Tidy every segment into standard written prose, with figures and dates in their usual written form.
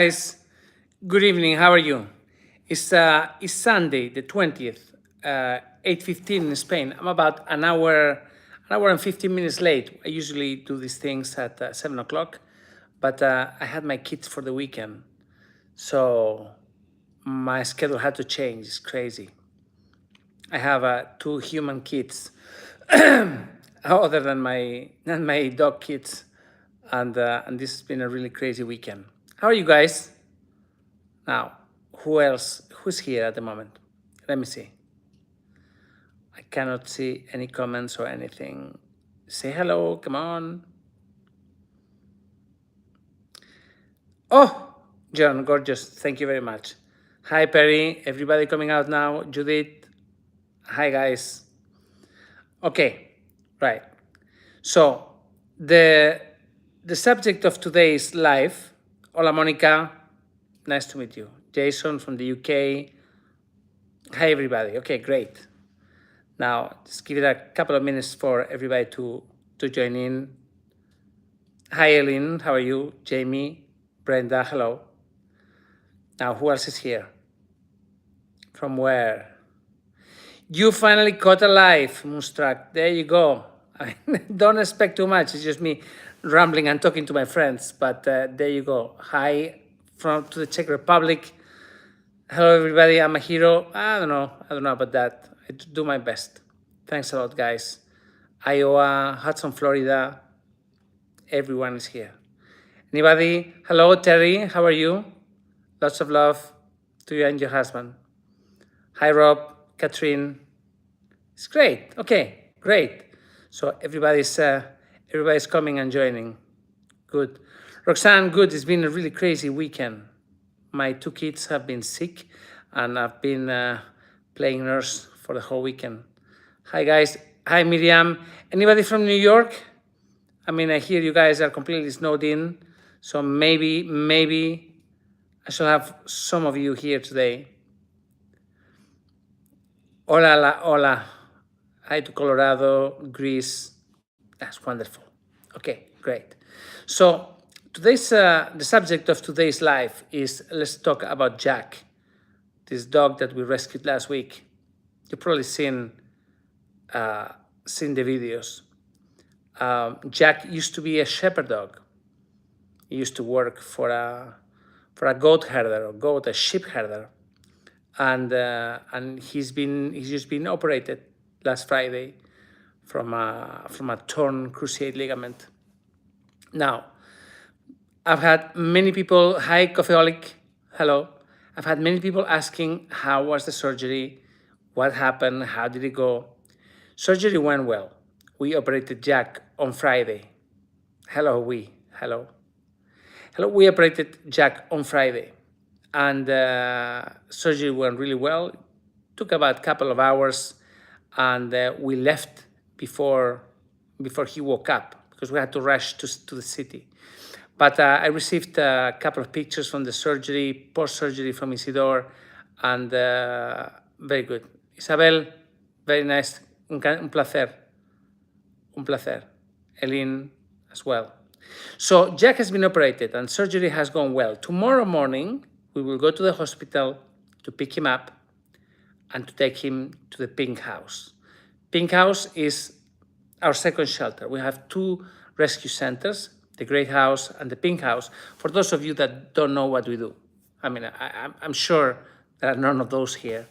Guys, good evening. How are you? It's Sunday, the 20th, 8:15 in Spain. I'm about an hour and 15 minutes late. I usually do these things at 7 o'clock, but I had my kids for the weekend, so my schedule had to change. It's crazy. I have two human kids, other than my dog kids, and this has been a really crazy weekend. How are you guys? Now, who else? Who's here at the moment? Let me see. I cannot see any comments or anything. Say hello, come on. Oh, John, gorgeous. Thank you very much. Hi, Perry. Everybody coming out now. Judith. Hi, guys. Okay, right. So, the the subject of today's live. Hola, Monica. Nice to meet you. Jason from the UK. Hi, everybody. Okay, great. Now, just give it a couple of minutes for everybody to join in. Hi, Eileen. How are you? Jamie, Brenda, hello. Now, who else is here? From where? You finally caught a live, Mustrak. There you go. I don't expect too much. It's just me rambling and talking to my friends. But there you go. Hi to the Czech Republic. Hello, everybody. I'm a hero. I don't know about that. I do my best. Thanks a lot, guys. Iowa, Hudson, Florida. Everyone is here. Anybody? Hello, Terry. How are you? Lots of love to you and your husband. Hi, Rob, Catherine. It's great. Okay, great. So everybody's coming and joining. Good. Roxanne, good. It's been a really crazy weekend. My two kids have been sick, and I've been playing nurse for the whole weekend. Hi, guys. Hi, Miriam. Anybody from New York? I mean, I hear you guys are completely snowed in, so maybe I shall have some of you here today. Hola. Hi to Colorado, Greece. That's wonderful. Okay, great. So today's the subject of today's live is let's talk about Jack, this dog that we rescued last week. You've probably seen the videos. Jack used to be a shepherd dog. He used to work for a goat herder or a sheep herder, and he's just been operated last Friday from a torn cruciate ligament. Now, I've had many people. Hi, Coffeeholic. Hello. I've had many people asking how was the surgery, what happened, how did it go. Surgery went well. We operated Jack on Friday. Hello. We operated Jack on Friday, and surgery went really well. Took about a couple of hours, and we left before he woke up because we had to rush to the city. But I received a couple of pictures from the surgery, post-surgery from Isidore, and very good. Isabel, very nice. Un placer. Eileen as well. So Jack has been operated and surgery has gone well. Tomorrow morning, we will go to the hospital to pick him up and to take him to the Pink House. Pink House is our second shelter. We have two rescue centers, the Great House and the Pink House, for those of you that don't know what we do. I mean, I'm sure there are none of those here.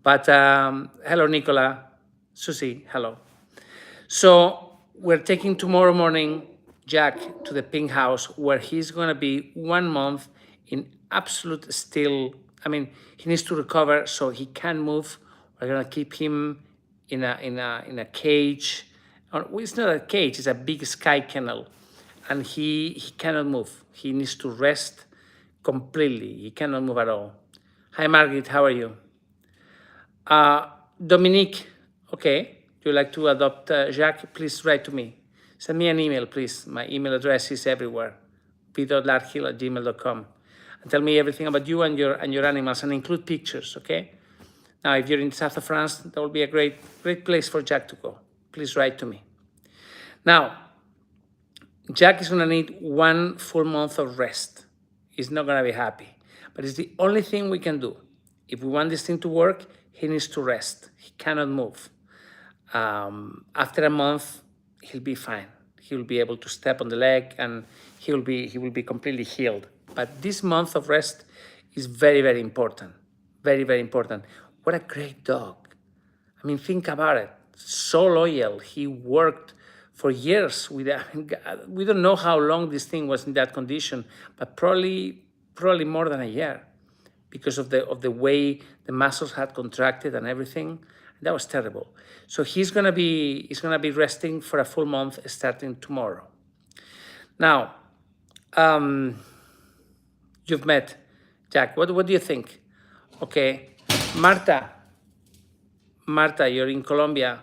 But hello, Nicola. Susie, hello. So we're taking tomorrow morning Jack to the Pink House, where he's going to be 1 month in absolute still. I mean, he needs to recover so he can move. We're going to keep him in a cage. It's not a cage, it's a big sky kennel. And he cannot move. He needs to rest completely. He cannot move at all. Hi, Margaret, how are you? Dominique, okay, you like to adopt Jacques? Please write to me. Send me an email, please. My email address is everywhere, p.larkhill@gmail.com. And tell me everything about you and your animals, and include pictures, okay? Now, if you're in south of France, that will be a great place for Jack to go. Please write to me. Now, Jack is going to need 1 full month of rest. He's not gonna be happy. But it's the only thing we can do. If we want this thing to work, he needs to rest. He cannot move. After a month, he'll be fine. He'll be able to step on the leg and he will be completely healed. But this month of rest is very, very important. Very, very important. What a great dog. I mean, think about it. So loyal. He worked for years with. We don't know how long this thing was in that condition, but probably more than a year, because of the way the muscles had contracted and everything. That was terrible. So he's gonna be resting for a full month starting tomorrow. Now, you've met Jack. What do you think? Okay, Marta, you're in Colombia.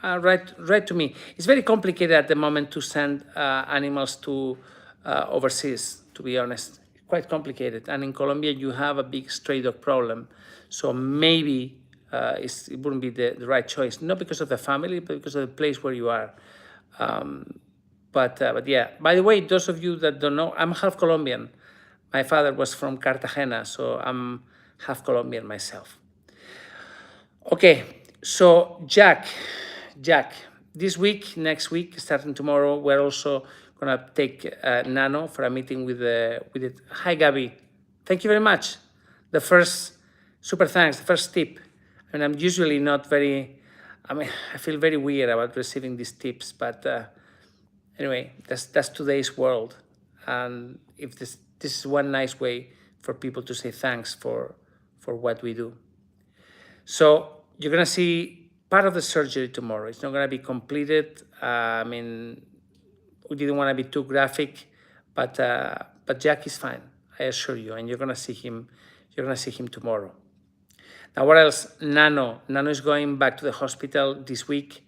Write to me. It's very complicated at the moment to send animals to overseas, to be honest. Quite complicated. And in Colombia, you have a big stray dog problem. So maybe it wouldn't be the right choice, not because of the family, but because of the place where you are. But yeah, by the way, those of you that don't know, I'm half Colombian. My father was from Cartagena, so I'm half Colombian myself. Okay, so Jack, this week, next week, starting tomorrow, we're also gonna take Nano for a meeting with it. Hi, Gabby. Thank you very much. The first, super thanks, the first tip. And I'm usually not very, I feel very weird about receiving these tips, but anyway, that's today's world. And if this is one nice way for people to say thanks for what we do. So you're gonna see part of the surgery tomorrow. It's not gonna be completed. We didn't want to be too graphic, but Jack is fine, I assure you, and you're gonna see him. You're gonna see him tomorrow. Now, what else? Nano is going back to the hospital this week,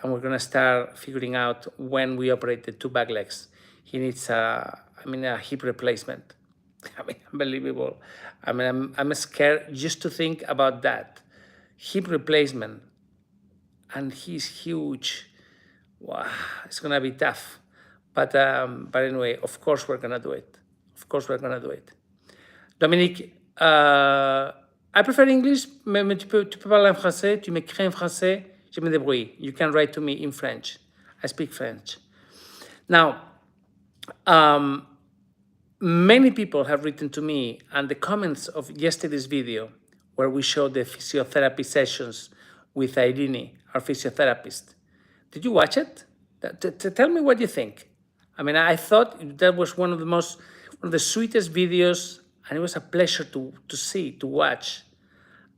and we're gonna start figuring out when we operate the two back legs. He needs a hip replacement. Unbelievable. I'm scared just to think about that. Hip replacement, and he's huge. Wow, it's gonna be tough. But anyway, of course we're gonna do it. Dominique, I prefer English, mais tu peux parler en français, tu m'écris en français, je me débrouille. You can write to me in French. I speak French. Now, many people have written to me, and the comments of yesterday's video, where we showed the physiotherapy sessions with Irene, our physiotherapist. Did you watch it? Tell me what you think. I thought that was one of the sweetest videos, and it was a pleasure to see, to watch.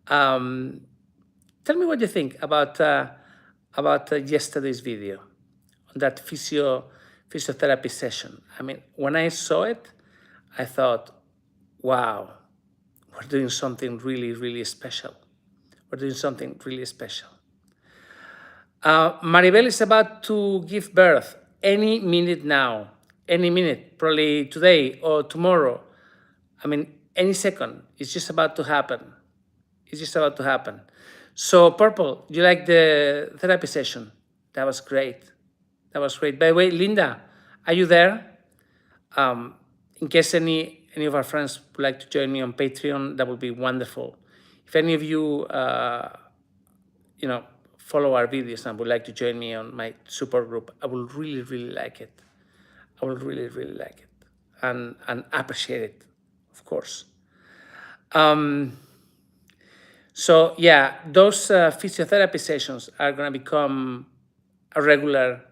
Tell me what you think about yesterday's video, that physiotherapy session. When I saw it, I thought, wow, we're doing something really, really special. Maribel is about to give birth any minute now, probably today or tomorrow. Any second. It's just about to happen. So, Purple, you like the therapy session? That was great. By the way, Linda, are you there? In case any of our friends would like to join me on Patreon, that would be wonderful. If any of you, follow our videos and would like to join me on my support group, I will really, really like it. And appreciate it, of course. So yeah, those physiotherapy sessions are going to become a regular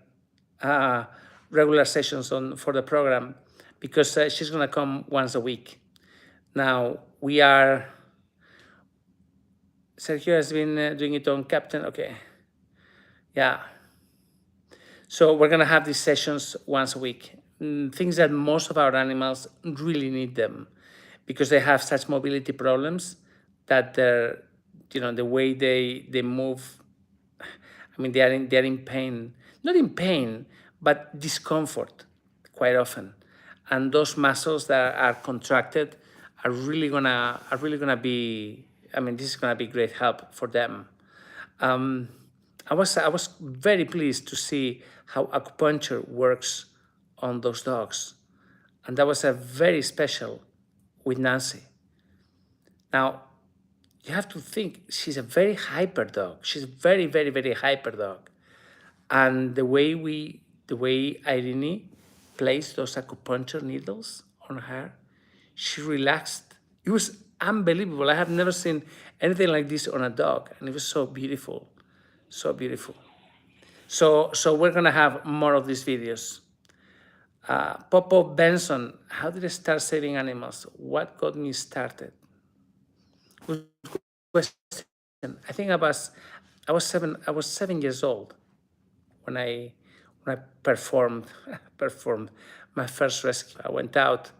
sessions for the program, because she's going to come once a week. Now Sergio has been doing it on Captain. Okay, yeah. So we're going to have these sessions once a week. Things that most of our animals really need them, because they have such mobility problems that they're, the way they move, they're in pain. Not in pain, but discomfort quite often. And those muscles that are contracted are really gonna be, this is gonna be great help for them. I was very pleased to see how acupuncture works on those dogs. And that was a very special with Nancy. Now, you have to think she's a very hyper dog. She's a very, very, very hyper dog. And the way Irene placed those acupuncture needles on her, she relaxed. It was unbelievable. I have never seen anything like this on a dog, and it was so beautiful, so beautiful. So we're gonna have more of these videos. Popo Benson, how did I start saving animals? What got me started? Good question. I think I was 7 years old when I performed performed my first rescue. I went out.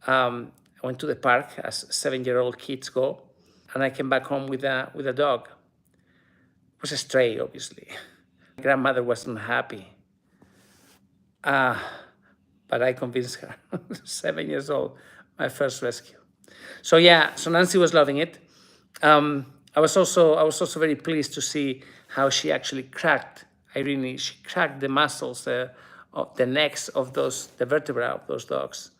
I went to the park as 7-year-old kids go, and I came back home with a dog. It was a stray, obviously. My grandmother wasn't happy, but I convinced her. 7 years old, my first rescue. So yeah, so Nancy was loving it. I was also very pleased to see how she actually cracked Irene. She cracked the muscles of the necks of the vertebrae of those dogs,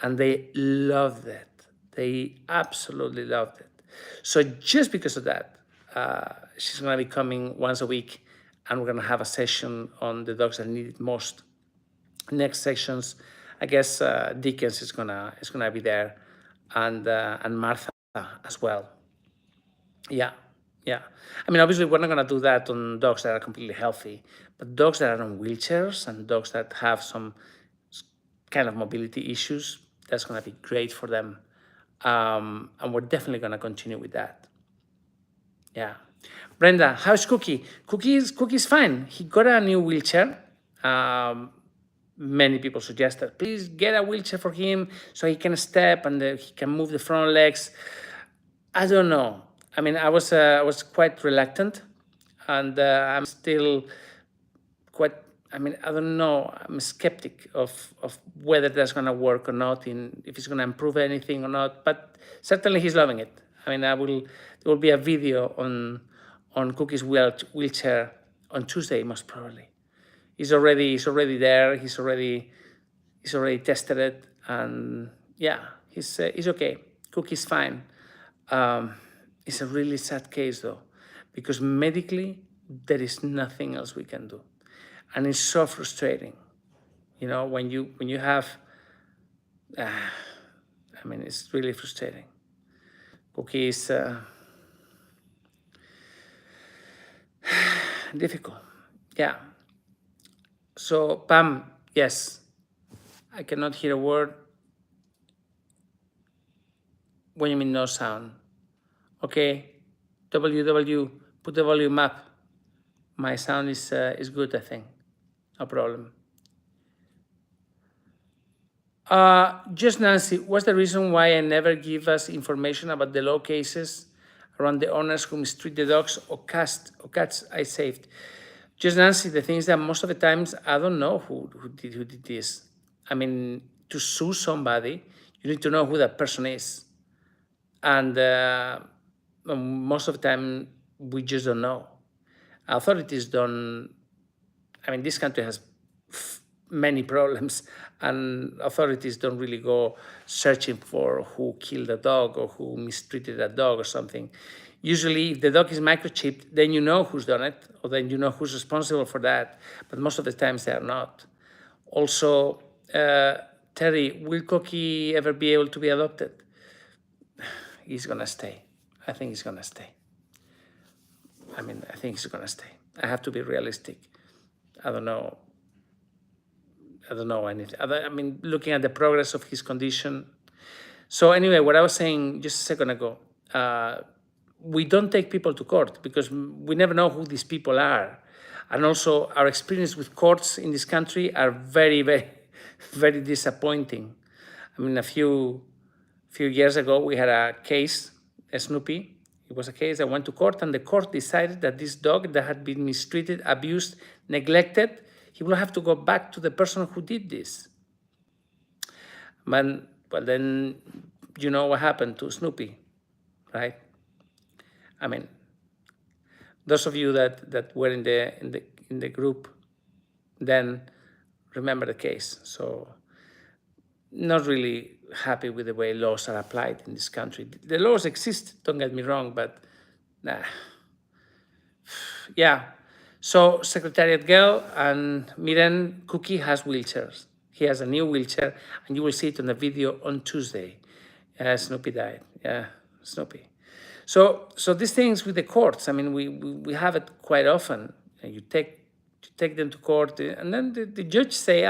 and they loved it. They absolutely loved it. So just because of that, she's going to be coming once a week, and we're going to have a session on the dogs that need it most. Next sections, I guess Dickens is gonna be there, and Martha as well. Yeah, yeah. I mean, obviously, we're not gonna do that on dogs that are completely healthy, but dogs that are on wheelchairs and dogs that have some kind of mobility issues, that's gonna be great for them, and we're definitely gonna continue with that. Yeah. Brenda, how's Cookie? Cookie's fine. He got a new wheelchair. Many people suggested, please get a wheelchair for him so he can step and he can move the front legs. I don't know. I mean, I was quite reluctant, and I'm still quite. I mean, I don't know. I'm a skeptic of whether that's going to work or not, if it's going to improve anything or not. But certainly, he's loving it. I mean, there will be a video on Cookie's wheelchair on Tuesday, most probably. He's already there. He's already tested it, and yeah, he's okay. Cookie's fine. It's a really sad case though, because medically there is nothing else we can do, and it's so frustrating. You know, when you have, I mean, it's really frustrating. Cookie is difficult. Yeah. So Pam, yes, I cannot hear a word. What do you mean no sound? Okay, WW, put the volume up. My sound is good, I think. No problem. Just Nancy, what's the reason why I never give us information about the law cases around the owners who mistreat the dogs or cats I saved? Just Nancy, the thing is that most of the times I don't know who did this. I mean, to sue somebody, you need to know who that person is. And most of the time, we just don't know. Authorities don't. I mean, this country has many problems, and authorities don't really go searching for who killed a dog or who mistreated a dog or something. Usually, if the dog is microchipped, then you know who's done it, or then you know who's responsible for that. But most of the times, they are not. Also, Terry, will Cookie ever be able to be adopted? He's gonna stay. I think he's gonna stay. I mean, I think he's gonna stay. I have to be realistic. I don't know anything. I mean, looking at the progress of his condition. So anyway, what I was saying just a second ago, we don't take people to court because we never know who these people are. And also our experience with courts in this country are very, very, very disappointing. I mean, a few years ago, we had a case, a Snoopy. It was a case that went to court, and the court decided that this dog that had been mistreated, abused, neglected, he will have to go back to the person who did this. Well, then you know what happened to Snoopy, right? I mean, those of you that were in the group then remember the case. So not really happy with the way laws are applied in this country. The laws exist, don't get me wrong, but nah, yeah. So Secretariat Girl and Miren Cookie has wheelchairs. He has a new wheelchair, and you will see it on the video on Tuesday. Snoopy died. Yeah, Snoopy. So these things with the courts, I mean, we have it quite often. You take them to court, and then the judge say,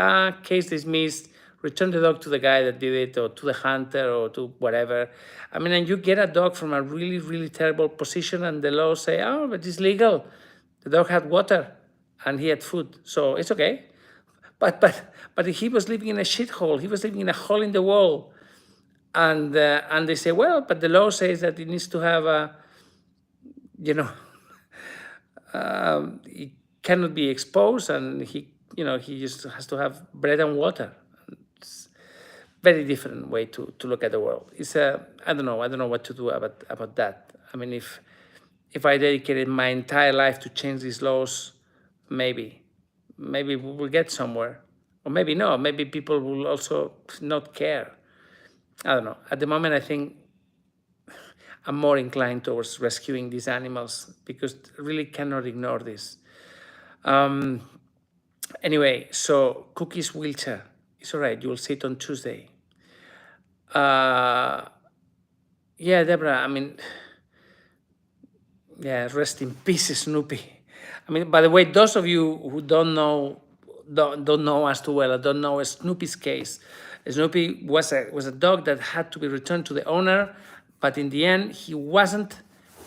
case dismissed, return the dog to the guy that did it, or to the hunter, or to whatever. I mean, and you get a dog from a really, really terrible position, and the law say, but it's legal. The dog had water, and he had food, so it's okay. But he was living in a shithole. He was living in a hole in the wall, and they say, well, but the law says that it needs to have a, you know, he cannot be exposed, and he just has to have bread and water. It's very different way to look at the world. It's I don't know what to do about that. I mean, if I dedicated my entire life to change these laws, maybe we will get somewhere, or maybe no. Maybe people will also not care. I don't know. At the moment, I think I'm more inclined towards rescuing these animals because really cannot ignore this. Anyway, so Cookie's wheelchair. It's all right. You will see it on Tuesday. Yeah, Deborah, I mean, yeah, rest in peace, Snoopy. I mean, by the way, those of you who don't know us too well, or don't know Snoopy's case, Snoopy was a dog that had to be returned to the owner, but in the end, he wasn't,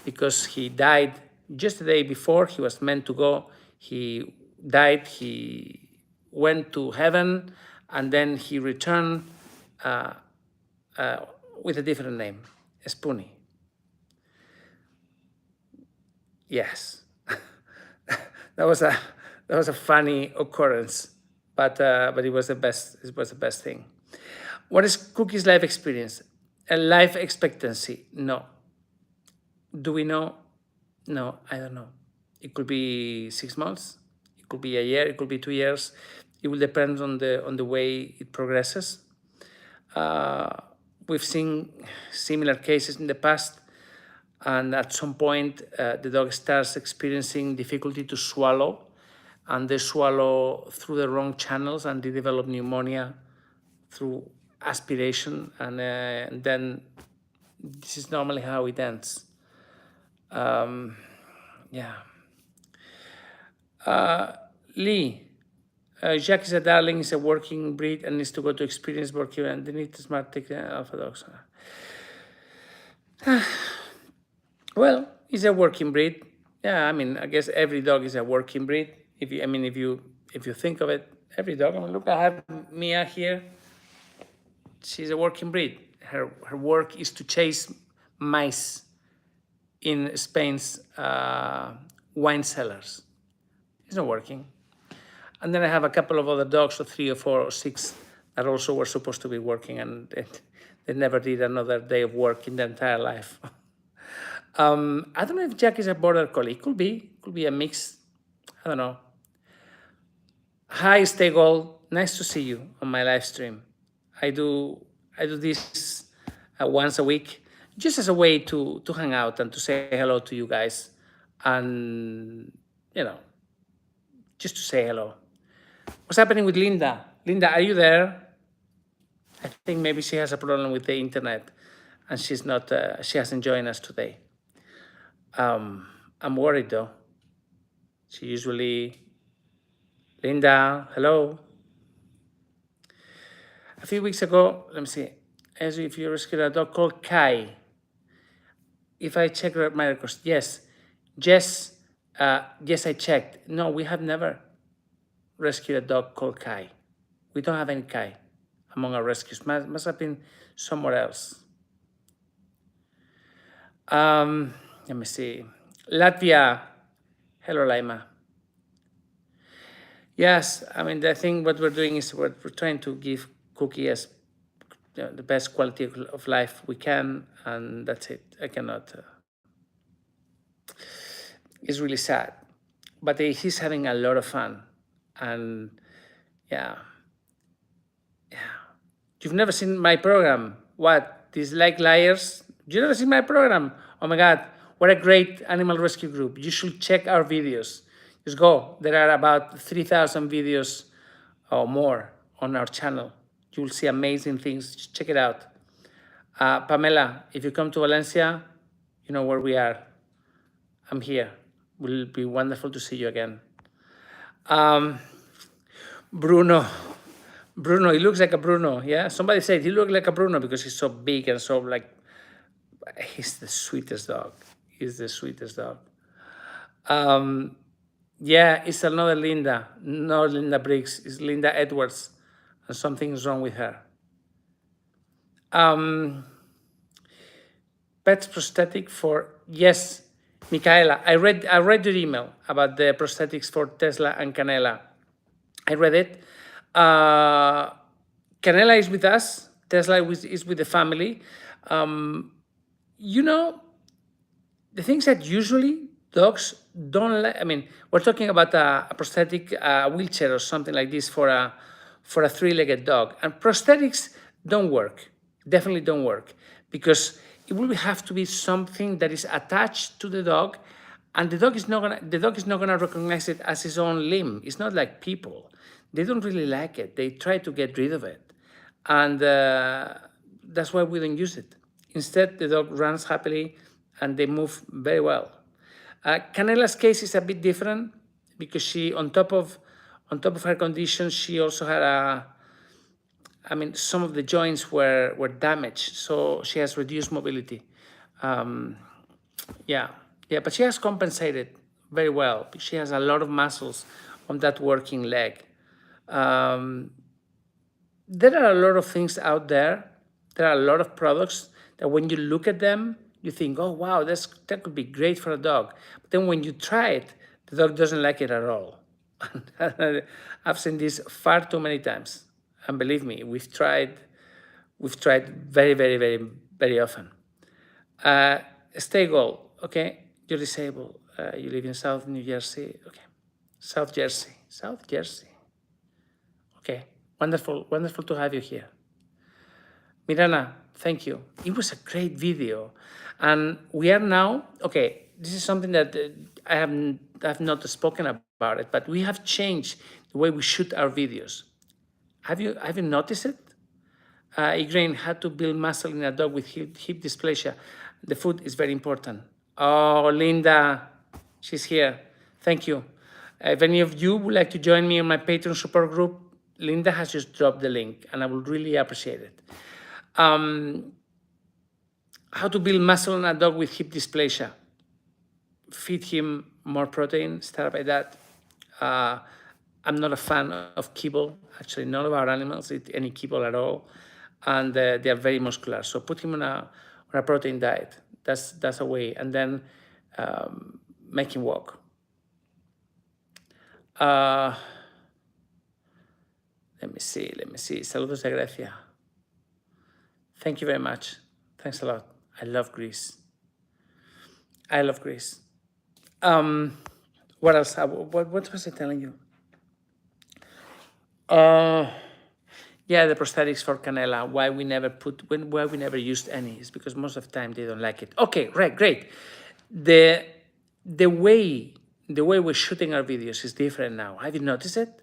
because he died just the day before he was meant to go. He died, he went to heaven, and then he returned with a different name, Spoonie. Yes, that was a funny occurrence, but it was the best. It was the best thing. What is Cookie's life experience? A life expectancy? No. Do we know? No, I don't know. It could be 6 months. It could be a year. It could be 2 years. It will depend on the way it progresses. We've seen similar cases in the past, and at some point, the dog starts experiencing difficulty to swallow, and they swallow through the wrong channels, and they develop pneumonia through aspiration, and then this is normally how it ends. Yeah. Lee, Jack is a darling, is a working breed, and needs to go to experience working, and they need to smart take alpha dogs. Well, it's a working breed. Yeah, I mean, I guess every dog is a working breed. If you think of it, every dog. I mean, look, I have Mia here. She's a working breed. Her work is to chase mice in Spain's wine cellars. It's not working. And then I have a couple of other dogs, or 3 or 4 or 6, that also were supposed to be working, and they never did another day of work in their entire life. I don't know if Jack is a border collie. Could be a mix. I don't know. Hi, Stay Gold. Nice to see you on my live stream. I do this once a week, just as a way to hang out and to say hello to you guys, and just to say hello. What's happening with Linda? Linda, are you there? I think maybe she has a problem with the internet, and she's not. She hasn't joined us today. I'm worried though. She usually. Linda, hello. A few weeks ago, let me see. As if you rescued a dog called Kai. If I check my records, yes. Yes, I checked. No, we have never rescued a dog called Kai. We don't have any Kai among our rescues. Must have been somewhere else. Let me see. Latvia. Hello, Laima. Yes, I mean, I think what we're doing is we're trying to give Cookie as the best quality of life we can, and that's it. I cannot. It's really sad, but he's having a lot of fun, and yeah. You've never seen my program. What? These like liars? You never seen my program? Oh my God, what a great animal rescue group. You should check our videos. Just go. There are about 3,000 videos or more on our channel. You will see amazing things. Just check it out. Pamela, if you come to Valencia, you know where we are. I'm here. Will be wonderful to see you again. Bruno, he looks like a Bruno. Yeah, somebody said he looked like a Bruno because he's so big and so like. He's the sweetest dog. He's the sweetest dog. Yeah, it's another Linda, not Linda Briggs. It's Linda Edwards, and something's wrong with her. Pets prosthetic for yes, Michaela. I read your email about the prosthetics for Tesla and Canela. I read it. Canela is with us. Tesla is with the family. You know, the things that usually dogs don't like. I mean, we're talking about a prosthetic wheelchair or something like this for a three-legged dog, and prosthetics don't work. Definitely don't work because it will have to be something that is attached to the dog, and the dog is not gonna recognize it as his own limb. It's not like people; they don't really like it. They try to get rid of it, and that's why we don't use it. Instead, the dog runs happily, and they move very well. Canela's case is a bit different because she, on top of her condition, she also had some of the joints were damaged, so she has reduced mobility. Yeah, but she has compensated very well. She has a lot of muscles on that working leg. There are a lot of things out there. There are a lot of products that when you look at them, you think, oh, wow, that could be great for a dog. But then when you try it, the dog doesn't like it at all. I've seen this far too many times. And believe me, we've tried very, very, very, very often. Stay Gold, okay, you're disabled. You live in South New Jersey, okay. South Jersey. Okay, wonderful to have you here. Mirana, thank you. It was a great video. And we are now, okay, this is something that I have not spoken about it, but we have changed the way we shoot our videos. Have you noticed it? Igraine, how to build muscle in a dog with hip dysplasia. The food is very important. Oh, Linda, she's here. Thank you. If any of you would like to join me in my Patreon support group, Linda has just dropped the link, and I would really appreciate it. How to build muscle in a dog with hip dysplasia. Feed him more protein, start by that. I'm not a fan of kibble. Actually, none of our animals eat any kibble at all, and they are very muscular. So put him on a protein diet. That's a way, and then make him walk. Let me see. Saludos de Grecia. Thank you very much. Thanks a lot. I love Greece. What else? What was I telling you? Yeah, the prosthetics for Canela. Why we never used any is because most of the time they don't like it. Okay, right, great. The way we're shooting our videos is different now. Have you noticed it?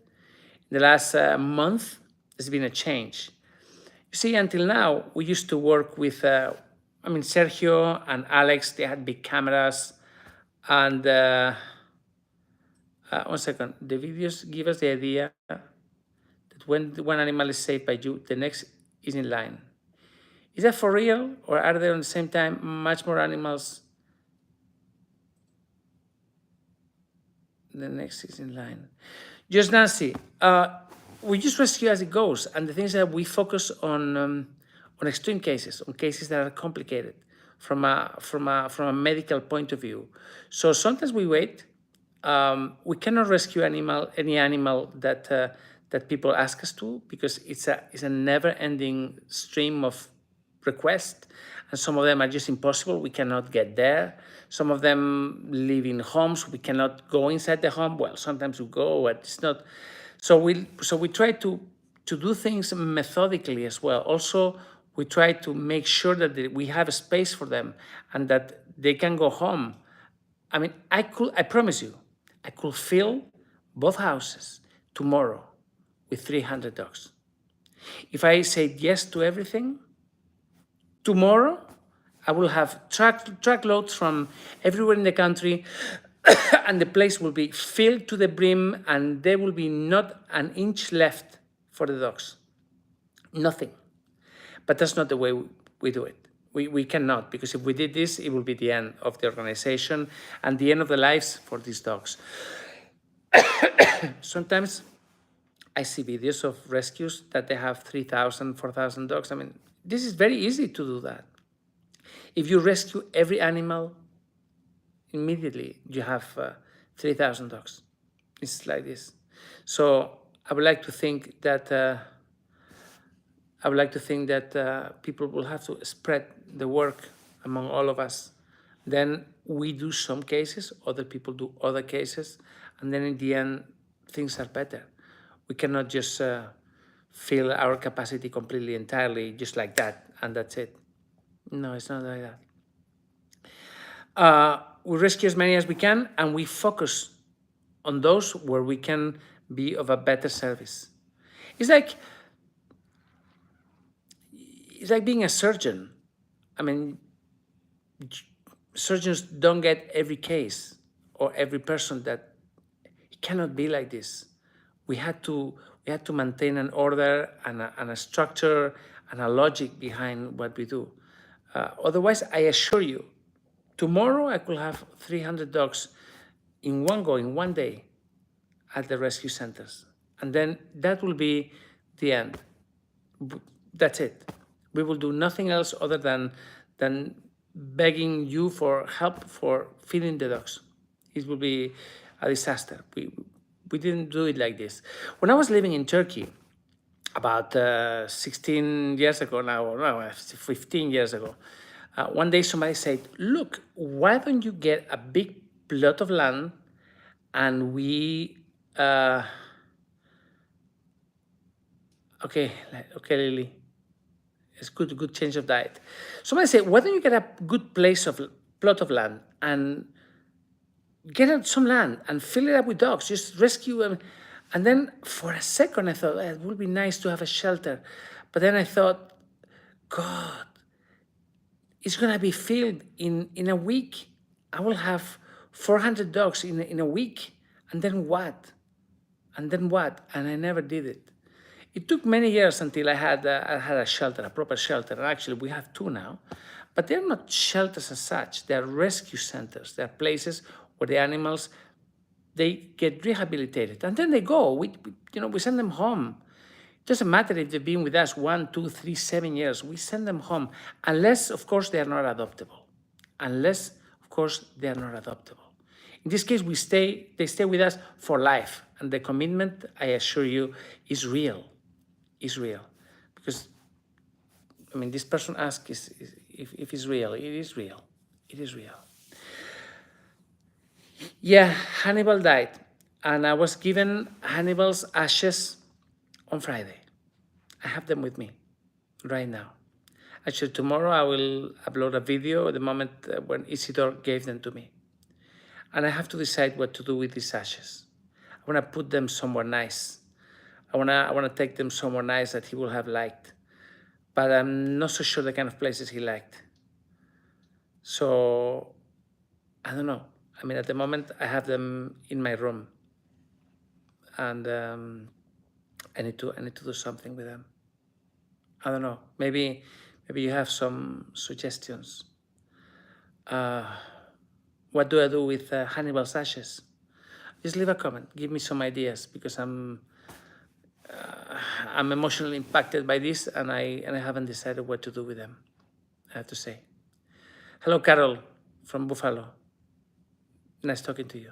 In the last month, there's been a change. You see, until now, we used to work with, Sergio and Alex, they had big cameras. And 1 second, the videos give us the idea that when one animal is saved by you, the next is in line. Is that for real? Or are there at the same time much more animals? The next is in line. Just Nancy, we just rescue as it goes, and the things that we focus on extreme cases, on cases that are complicated from a medical point of view. So sometimes we wait. We cannot rescue any animal that people ask us to, because it's a never-ending stream of requests, and some of them are just impossible. We cannot get there. Some of them live in homes. We cannot go inside the home. Well, sometimes we go, but it's not. So we try to to do things methodically as well. Also, we try to make sure that we have a space for them and that they can go home. I mean, I promise you, I could fill both houses tomorrow with 300 dogs. If I said yes to everything, tomorrow I will have truckloads from everywhere in the country and the place will be filled to the brim and there will be not an inch left for the dogs. Nothing. But that's not the way we do it. We cannot, because if we did this, it will be the end of the organization and the end of the lives for these dogs. Sometimes I see videos of rescues that they have 3,000, 4,000 dogs. I mean, this is very easy to do that. If you rescue every animal, immediately you have 3,000 dogs. It's like this. So I would like to think that people will have to spread the work among all of us. Then we do some cases, other people do other cases, and then in the end, things are better. We cannot just fill our capacity completely, entirely, just like that, and that's it. No, it's not like that. We rescue as many as we can, and we focus on those where we can be of a better service. It's like being a surgeon. I mean, surgeons don't get every case or every person. That it cannot be like this. We had to maintain an order and a structure and a logic behind what we do. Otherwise, I assure you, tomorrow I could have 300 dogs in one go, in one day, at the rescue centers. And then that will be the end. That's it. We will do nothing else other than begging you for help for feeding the dogs. It will be a disaster. We didn't do it like this. When I was living in Turkey, about 16 years ago now, or no, 15 years ago, one day somebody said, look, why don't you get a big plot of land and we... Okay, Lily. It's good change of diet. Somebody said, why don't you get a good plot of land and get some land and fill it up with dogs, just rescue them. And then for a second I thought, it would be nice to have a shelter. But then I thought, God, it's gonna be filled in a week. I will have 400 dogs in a week. And then what? And I never did it. It took many years until I had a shelter, a proper shelter. And actually, we have two now. But they're not shelters as such. They're rescue centers. They're places where the animals, they get rehabilitated. And then they go. We send them home. It doesn't matter if they've been with us 1, 2, 3, 7 years. We send them home. Unless, of course, they are not adoptable. In this case, they stay with us for life. And the commitment, I assure you, is real. Because, I mean, this person asked if it's real. It is real. Yeah, Hannibal died. And I was given Hannibal's ashes on Friday. I have them with me right now. Actually, tomorrow I will upload a video at the moment when Isidore gave them to me. And I have to decide what to do with these ashes. I want to put them somewhere nice. I want to take them somewhere nice that he will have liked. But I'm not so sure the kind of places he liked. So, I don't know. I mean, at the moment, I have them in my room. And I need to do something with them. I don't know. Maybe you have some suggestions. What do I do with Hannibal's ashes? Just leave a comment. Give me some ideas, because I'm emotionally impacted by this, and I haven't decided what to do with them, I have to say. Hello, Carol from Buffalo. Nice talking to you.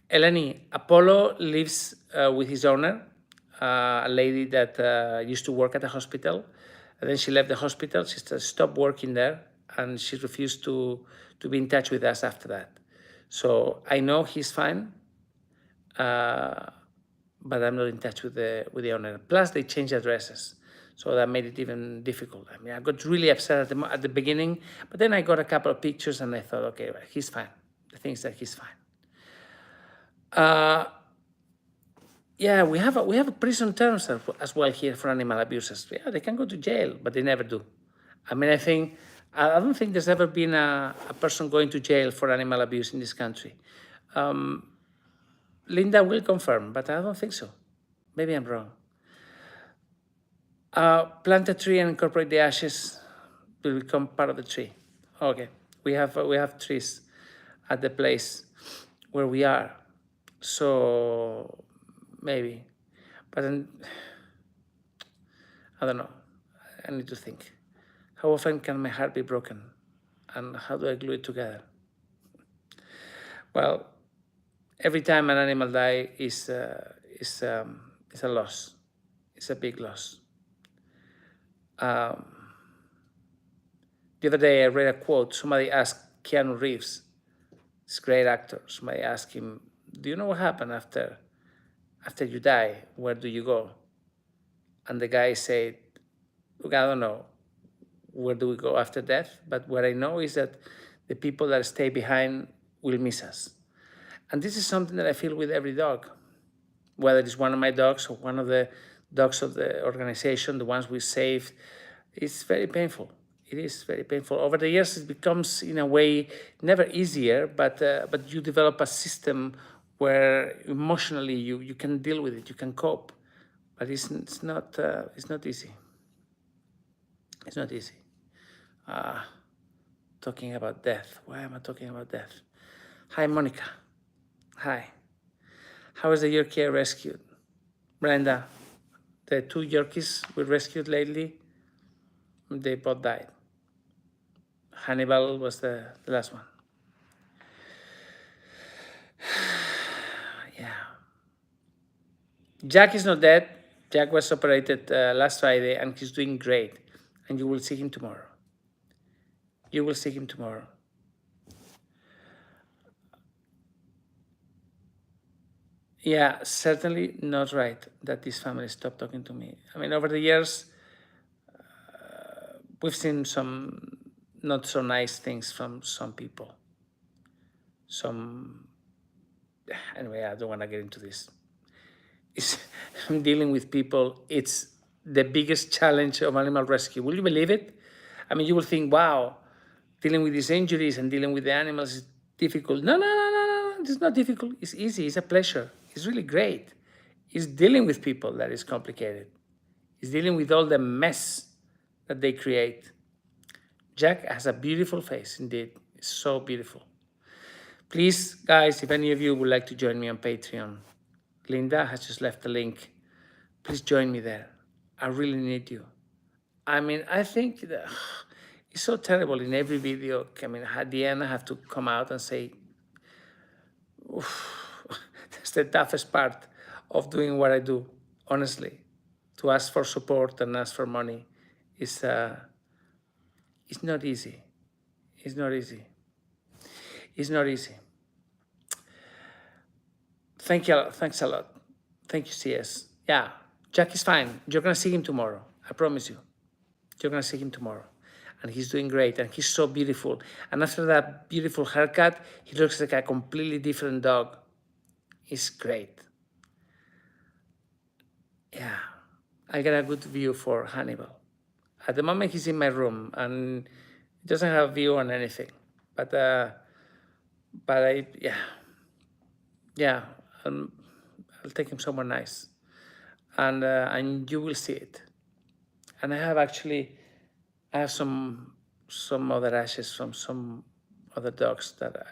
Eleni, Apollo lives with his owner, a lady that used to work at the hospital. And then she left the hospital. She stopped working there, and she refused to be in touch with us after that. So I know he's fine. but I'm not in touch with the owner. Plus, they changed addresses, so that made it even difficult. I mean, I got really upset at the beginning, but then I got a couple of pictures and I thought, okay, well, he's fine. The thing is that he's fine. Yeah, we have a prison terms as well here for animal abusers. Yeah, they can go to jail, but they never do. I mean, I don't think there's ever been a person going to jail for animal abuse in this country. Linda will confirm, but I don't think so. Maybe I'm wrong. Plant a tree and incorporate the ashes will become part of the tree. Okay, we have trees at the place where we are, so maybe, but then, I don't know. I need to think. How often can my heart be broken, and how do I glue it together? Well, every time an animal dies is a loss. It's a big loss. The other day I read a quote. Somebody asked Keanu Reeves, this great actor, somebody asked him, do you know what happened after you die? Where do you go? And the guy said, look, I don't know where do we go after death, but what I know is that the people that stay behind will miss us. And this is something that I feel with every dog, whether it's one of my dogs or one of the dogs of the organization, the ones we saved. It's very painful. It is very painful. Over the years, it becomes, in a way, never easier, but you develop a system where emotionally you can deal with it, you can cope. But it's not easy. It's not easy. Talking about death. Why am I talking about death? Hi, Monica. Hi. How is the Yorkie I rescued? Brenda, the 2 Yorkies we rescued lately, they both died. Hannibal was the last one. Yeah. Jack is not dead. Jack was operated last Friday and he's doing great. And you will see him tomorrow. You will see him tomorrow. Yeah, certainly not right that this family stopped talking to me. I mean, over the years, we've seen some not so nice things from some people. Anyway, I don't want to get into this. I'm dealing with people. It's the biggest challenge of animal rescue. Will you believe it? I mean, you will think, wow, dealing with these injuries and dealing with the animals is difficult. No. It's not difficult. It's easy. It's a pleasure. It's really great. It's dealing with people that is complicated. It's dealing with all the mess that they create. Jack has a beautiful face, indeed. It's so beautiful. Please, guys, if any of you would like to join me on Patreon, Linda has just left the link. Please join me there. I really need you. I mean, I think that it's so terrible in every video. I mean, at the end, I have to come out and say, that's the toughest part of doing what I do, honestly. To ask for support and ask for money is it's not easy. It's not easy. It's not easy. Thank you. Thanks a lot. Thank you, CS. Yeah, Jack is fine. You're going to see him tomorrow. I promise you. You're going to see him tomorrow. And he's doing great. And he's so beautiful. And after that beautiful haircut, he looks like a completely different dog. He's great. Yeah, I got a good view for Hannibal. At the moment, he's in my room and he doesn't have a view on anything. But I'll take him somewhere nice, and you will see it. And I have some other ashes from some other dogs that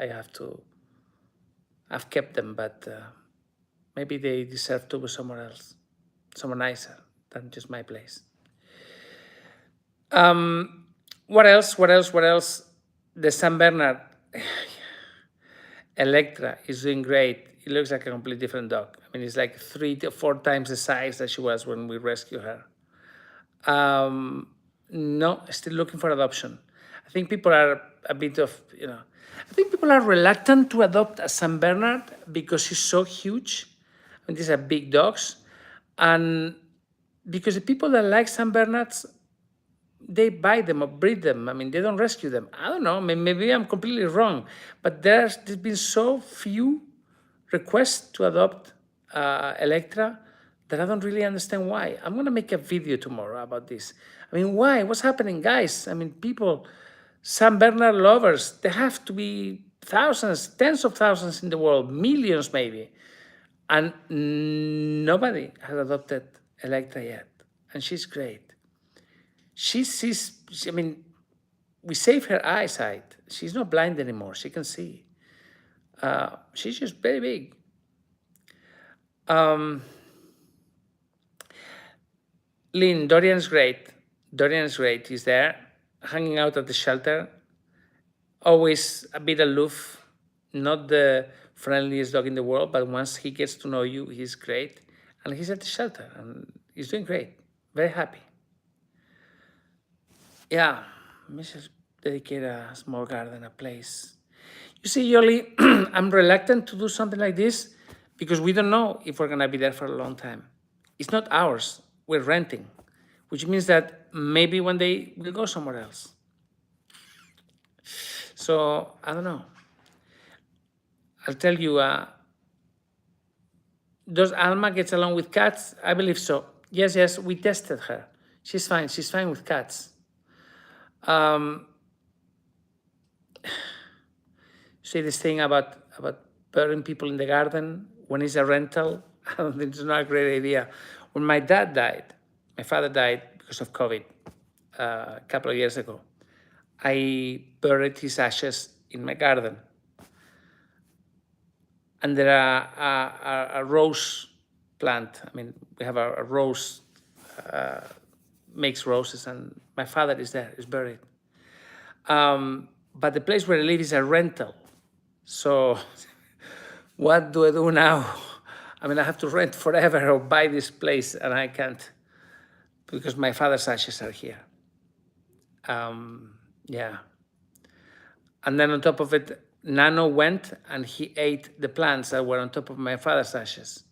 I've kept them, but maybe they deserve to go somewhere else, somewhere nicer than just my place. What else? The San Bernard, Electra, is doing great. It looks like a completely different dog. I mean, it's like 3 to 4 times the size that she was when we rescued her. No, still looking for adoption. I think people are a bit of, I think people are reluctant to adopt a San Bernard because she's so huge. mean, these are big dogs. And because the people that like San Bernards, they buy them or breed them. I mean, they don't rescue them. I don't know. Maybe I'm completely wrong, but there's been so few requests to adopt Electra that I don't really understand why. I'm gonna make a video tomorrow about this. I mean, why? What's happening, guys? I mean, people, San Bernard lovers. There have to be thousands, tens of thousands in the world, millions maybe, and nobody has adopted Electra yet, and she's great. I mean, we save her eyesight. She's not blind anymore. She can see. She's just very big. Lynn, Dorian's great. Dorian's great. He's there, hanging out at the shelter, always a bit aloof, not the friendliest dog in the world, but once he gets to know you, he's great. And he's at the shelter, and he's doing great. Very happy. Yeah, we should dedicate a small garden, a place. You see, Yoli, I'm reluctant to do something like this because we don't know if we're gonna be there for a long time. It's not ours, we're renting, which means that maybe one day we'll go somewhere else. So, I don't know. I'll tell you, does Alma gets along with cats? I believe so. Yes, we tested her. She's fine with cats. Say this thing about burying people in the garden when it's a rental. I don't think it's not a great idea. When my dad died, my father died because of COVID a couple of years ago. I buried his ashes in my garden. And there are a rose plant. I mean, we have a rose, makes roses, and my father is there, is buried. But the place where I live is a rental. So what do I do now? I mean, I have to rent forever or buy this place, and I can't because my father's ashes are here. Yeah. And then on top of it, Nano went and he ate the plants that were on top of my father's ashes.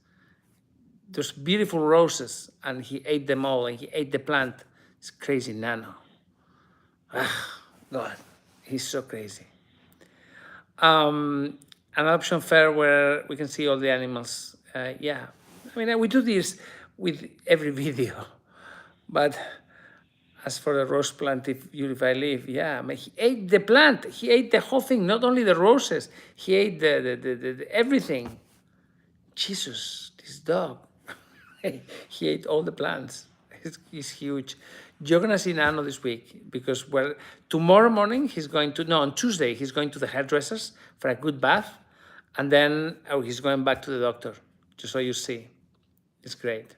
Those beautiful roses, and he ate them all, and he ate the plant. It's crazy, Nano. God, he's so crazy. An adoption fair where we can see all the animals. Yeah, I mean, we do this with every video, but as for the rose plant, if I leave, yeah, I mean, he ate the plant. He ate the whole thing, not only the roses. He ate the everything. Jesus, this dog. He ate all the plants. He's huge. You're gonna see Nano this week because tomorrow morning on Tuesday he's going to the hairdressers for a good bath, and then he's going back to the doctor. Just so you see, it's great.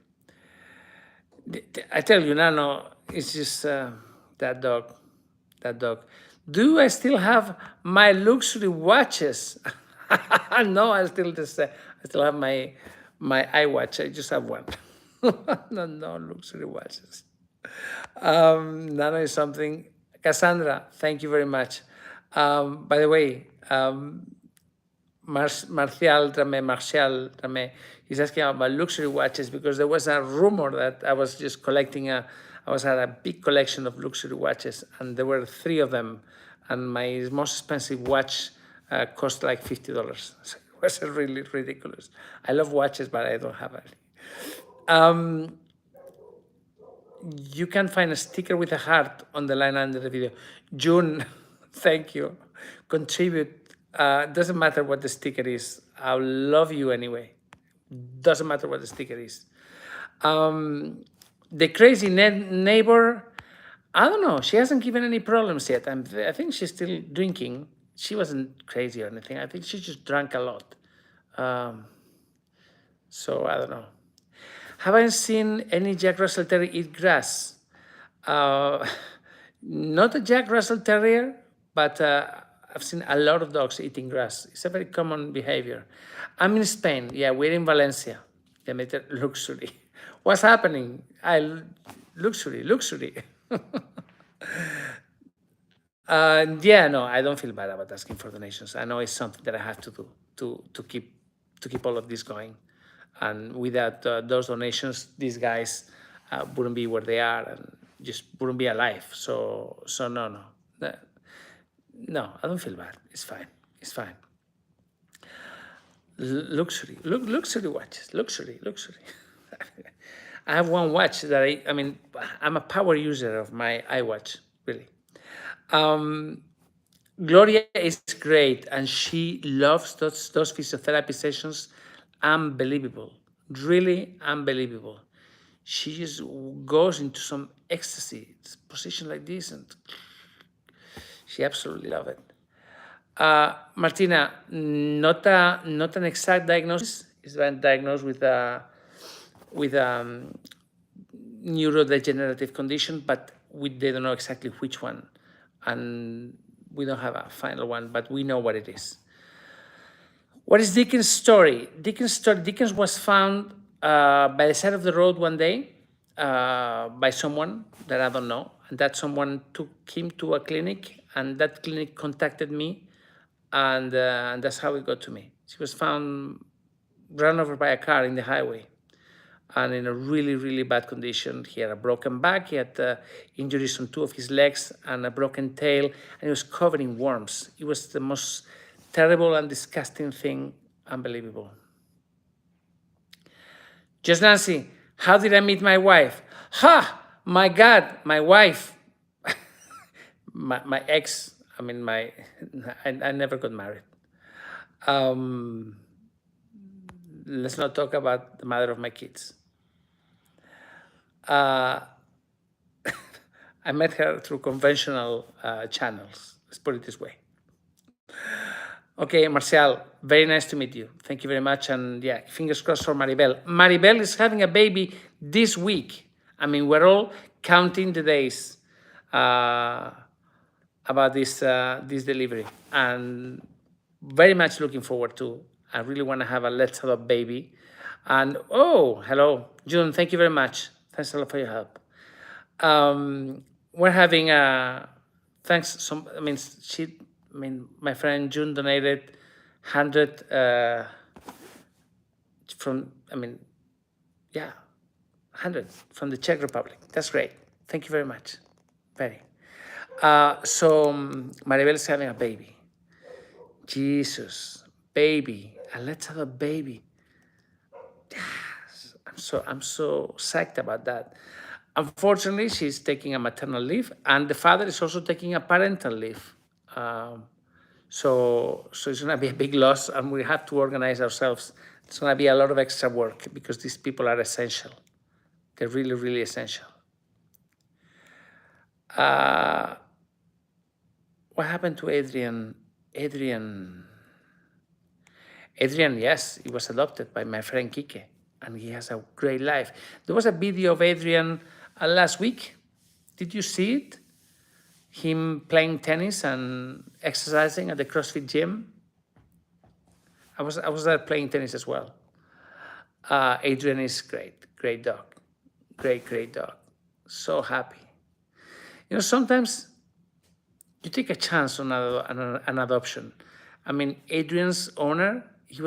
I tell you, Nano, it's just that dog. Do I still have my luxury watches? No, I still have my iWatch. I just have one. No luxury watches. Nano is something. Cassandra, thank you very much. By the way, Martial Trame, he's asking about luxury watches because there was a rumor that I was just collecting I had a big collection of luxury watches, and there were 3 of them, and my most expensive watch cost like $50. So it was really ridiculous. I love watches, but I don't have any. You can find a sticker with a heart on the line under the video. June, thank you. Contribute. Doesn't matter what the sticker is. I'll love you anyway. Doesn't matter what the sticker is. The crazy neighbor, I don't know. She hasn't given any problems yet. I think she's still drinking. She wasn't crazy or anything. I think she just drank a lot. So I don't know. Have I seen any Jack Russell Terrier eat grass? Not a Jack Russell Terrier, but I've seen a lot of dogs eating grass. It's a very common behavior. I'm in Spain. Yeah, we're in Valencia. Demeter, luxury. What's happening? Luxury. Yeah, no, I don't feel bad about asking for donations. I know it's something that I have to do to keep all of this going. And without those donations, these guys wouldn't be where they are and just wouldn't be alive. So no, no, I don't feel bad. It's fine. It's fine. Luxury watches, luxury. I have one watch that I mean, I'm a power user of my iWatch, really. Gloria is great, and she loves those physiotherapy sessions. Unbelievable, really unbelievable. She just goes into some ecstasy position like this, and she absolutely loves it. Martina, not an exact diagnosis. Is been diagnosed with a neurodegenerative condition, but they don't know exactly which one, and we don't have a final one, but we know what it is. What is Dickens' story? Dickens was found by the side of the road one day by someone that I don't know, and that someone took him to a clinic, and that clinic contacted me, and that's how it got to me. He was found run over by a car in the highway, and in a really, really bad condition. He had a broken back, he had injuries on 2 of his legs and a broken tail, and he was covered in worms. It was the most terrible and disgusting thing, unbelievable. Just Nancy, how did I meet my wife? Ha! My God, my wife. my ex, I mean, I never got married. Let's not talk about the mother of my kids. I met her through conventional channels. Let's put it this way. Okay, Marcial, very nice to meet you. Thank you very much. And yeah, fingers crossed for Maribel. Maribel is having a baby this week. I mean, we're all counting the days about this delivery, and very much looking forward to. I really want to have a let's have a baby. And oh, hello, June. Thank you very much. Thanks a lot for your help. We're having a thanks. My friend June donated 100 from. 100 from the Czech Republic. That's great. Thank you very much. Very. So Maribel is having a baby. Jesus, baby, and let's have a baby. Yes, I'm so psyched about that. Unfortunately, she's taking a maternal leave, and the father is also taking a parental leave. So it's going to be a big loss, and we have to organize ourselves. It's going to be a lot of extra work because these people are essential. They're really, really essential. What happened to Adrian? Adrian, yes, he was adopted by my friend Kike, and he has a great life. There was a video of Adrian last week. Did you see it? Him playing tennis and exercising at the CrossFit gym. I was there playing tennis as well. Adrian is great dog, great dog. So happy. You know, sometimes you take a chance on an adoption. I mean, Adrian's owner, he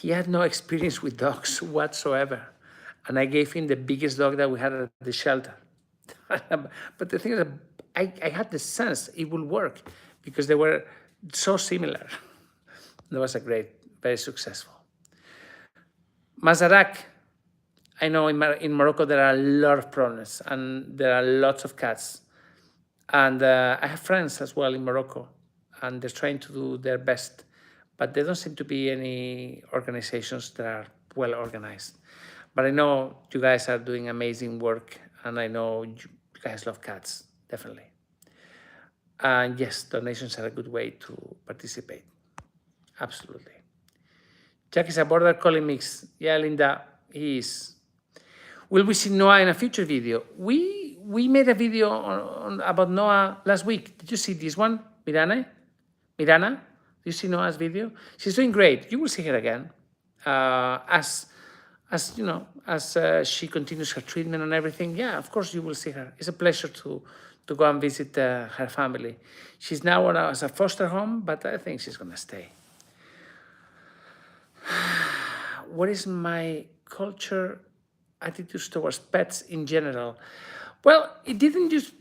had no experience with dogs whatsoever. And I gave him the biggest dog that we had at the shelter. But the thing is, I had the sense it would work because they were so similar. That was very successful. Mazarak, I know in Morocco there are a lot of problems and there are lots of cats. And I have friends as well in Morocco, and they're trying to do their best, but there don't seem to be any organizations that are well organized. But I know you guys are doing amazing work, and I know you guys love cats, definitely. And yes, donations are a good way to participate. Absolutely. Jack is a border collie mix. Yeah, Linda, he is. Will we see Noah in a future video? We made a video about Noah last week. Did you see this one, Mirana? Do you see Noah's video? She's doing great. You will see her again. As you know, as she continues her treatment and everything. Yeah, of course you will see her. It's a pleasure to go and visit her family. She's now as a foster home, but I think she's gonna stay. what is my culture attitudes towards pets in general? Well, it didn't just.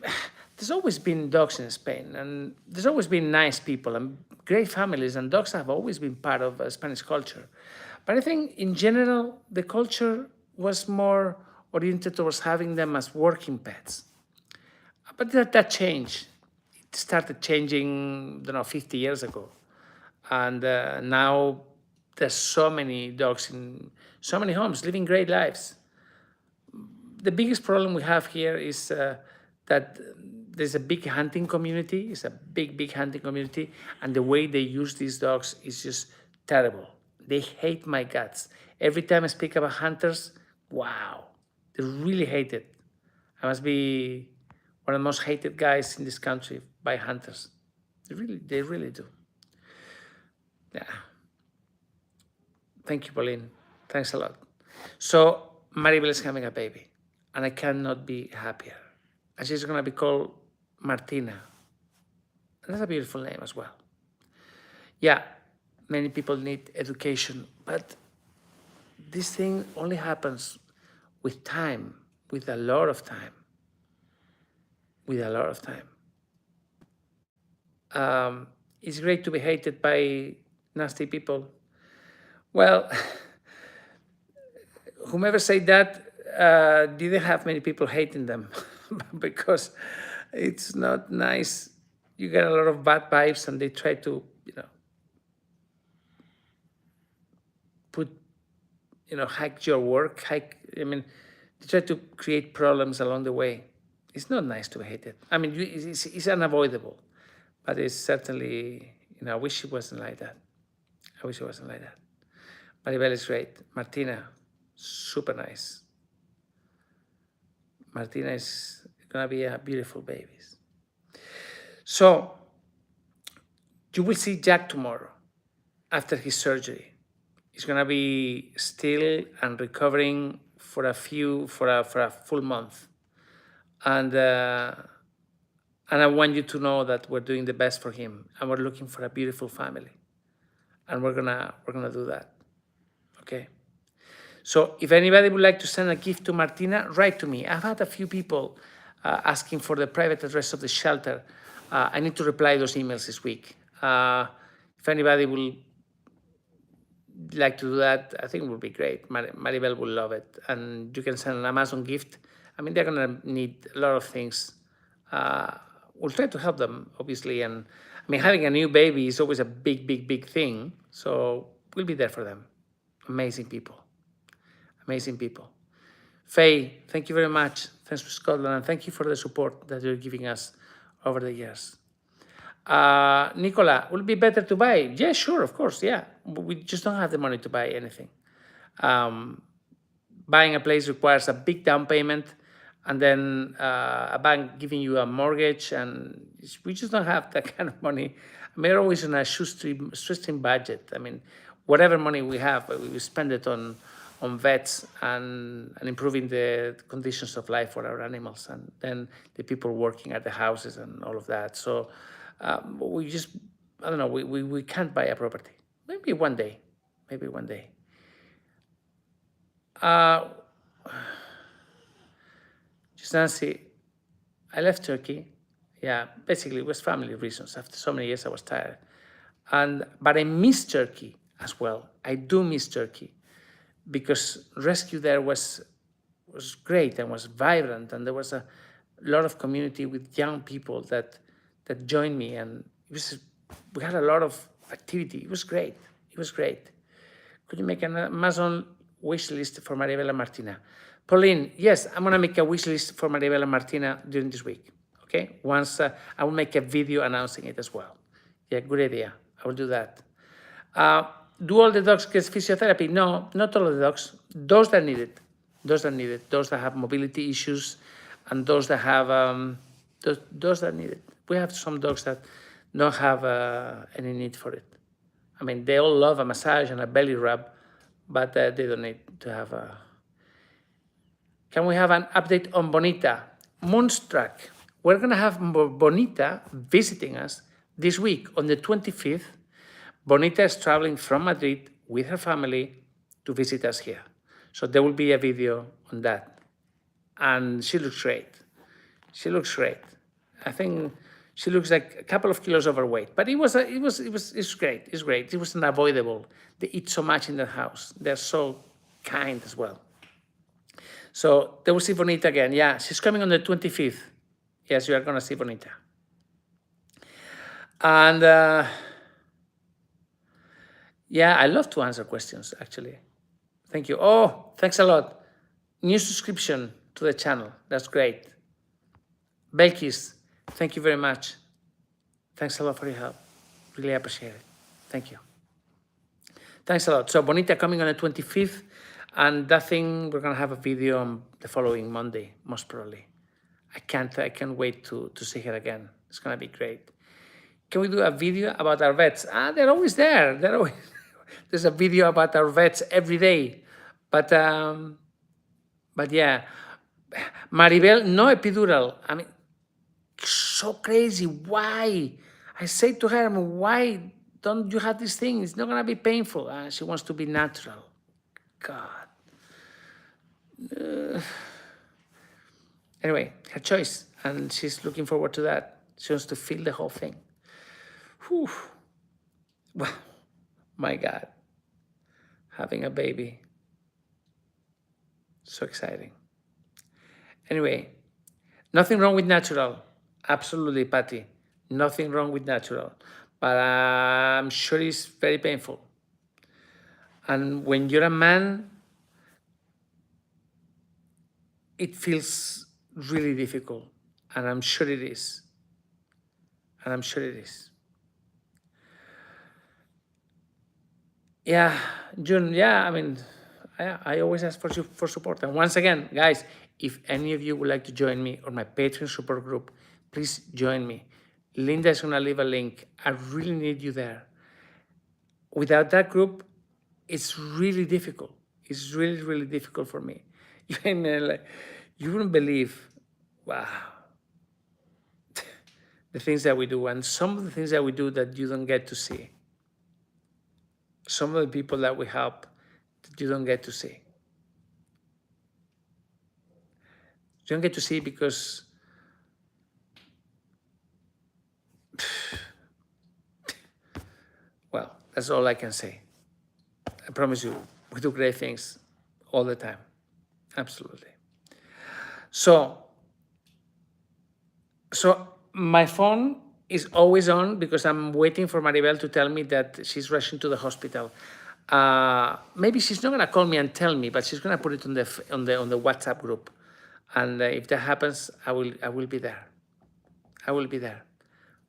There's always been dogs in Spain, and there's always been nice people and great families, and dogs have always been part of Spanish culture. But I think in general, the culture was more oriented towards having them as working pets. But that changed. It started changing, I don't know, 50 years ago. And now there's so many dogs in so many homes living great lives. The biggest problem we have here is that there's a big hunting community. It's a big hunting community, and the way they use these dogs is just terrible. They hate my guts. Every time I speak about hunters, wow, they really hate it. I must be one of the most hated guys in this country by hunters. They really do. Yeah. Thank you, Pauline. Thanks a lot. So Maribel is having a baby, and I cannot be happier. And she's going to be called Martina. And that's a beautiful name as well. Yeah, many people need education, but this thing only happens with time, with a lot of time. With a lot of time. It's great to be hated by nasty people. Well, whomever said that didn't have many people hating them because it's not nice. You get a lot of bad vibes, and they try to, hack your work. They try to create problems along the way. It's not nice to be hated. It's unavoidable, but it's certainly, I wish it wasn't like that. I wish it wasn't like that. Maribel is great. Martina, super nice. Martina is going to be a beautiful baby. So, you will see Jack tomorrow after his surgery. He's going to be still and recovering for a full month. And I want you to know that we're doing the best for him, and we're looking for a beautiful family. And we're gonna do that. Okay? So if anybody would like to send a gift to Martina, write to me. I've had a few people asking for the private address of the shelter. I need to reply those emails this week. If anybody will like to do that, I think it would be great. Maribel will love it. And you can send an Amazon gift. They're going to need a lot of things. We'll try to help them, obviously. And having a new baby is always a big thing. So we'll be there for them. Amazing people. Amazing people. Faye, thank you very much. Thanks for Scotland. And thank you for the support that you're giving us over the years. Nicola, will it be better to buy? Yeah, sure, of course, yeah. We just don't have the money to buy anything. Buying a place requires a big down payment, and then a bank giving you a mortgage, and we just don't have that kind of money. We're always on a shoestring budget. Whatever money we have, we spend it on vets and improving the conditions of life for our animals, and then the people working at the houses and all of that. So we just, I don't know, we can't buy a property. Maybe one day. Just Nancy, I left Turkey. Yeah, basically it was family reasons. After so many years, I was tired. But I miss Turkey as well. I do miss Turkey because rescue there was great and was vibrant, and there was a lot of community with young people that joined me, and we had a lot of activity. It was great. Could you make an Amazon wish list for Maribel and Martina? Pauline, yes, I'm going to make a wish list for Maribel and Martina during this week. Okay? Once I will make a video announcing it as well. Yeah, good idea. I will do that. Do all the dogs get physiotherapy? No, not all of the dogs. Those that need it. Those that have mobility issues, and those that have those that need it. We have some dogs that don't have any need for it. They all love a massage and a belly rub, but they don't need to have a... Can we have an update on Bonita? Moonstruck. We're going to have Bonita visiting us this week on the 25th. Bonita is traveling from Madrid with her family to visit us here. So there will be a video on that. And she looks great. She looks great. I think she looks like a couple of kilos overweight, but it's great. It's great. It was unavoidable. They eat so much in their house. They're so kind as well. So they will see Bonita again. Yeah, she's coming on the 25th. Yes, you are going to see Bonita. And yeah, I love to answer questions, actually. Thank you. Oh, thanks a lot. New subscription to the channel. That's great. Belkis, thank you very much. Thanks a lot for your help. Really appreciate it. Thank you. Thanks a lot. So Bonita coming on the 25th, and that thing, we're going to have a video on the following Monday, most probably. I can't wait to see her again. It's going to be great. Can we do a video about our vets? They're always there. There's a video about our vets every day. But yeah, Maribel, no epidural. I mean, so crazy. Why? I say to her, why don't you have this thing? It's not going to be painful. She wants to be natural. God. Anyway, her choice. And she's looking forward to that. She wants to feel the whole thing. Whew. Well, my God. Having a baby. So exciting. Anyway, nothing wrong with natural. Absolutely, Patty. Nothing wrong with natural. But I'm sure it's very painful. And when you're a man, it feels really difficult. And I'm sure it is. And I'm sure it is. Yeah, June, yeah, I mean, I always ask for support. And once again, guys, if any of you would like to join me on my Patreon support group, please join me. Linda is going to leave a link. I really need you there. Without that group, it's really difficult. It's really, really difficult for me. You wouldn't believe, wow, the things that we do, and some of the things that we do that you don't get to see. Some of the people that we help that you don't get to see. You don't get to see because well, that's all I can say. I promise you, we do great things all the time. Absolutely. So my phone is always on because I'm waiting for Maribel to tell me that she's rushing to the hospital. Maybe she's not going to call me and tell me, but she's going to put it on the WhatsApp group. And if that happens, I will be there. I will be there.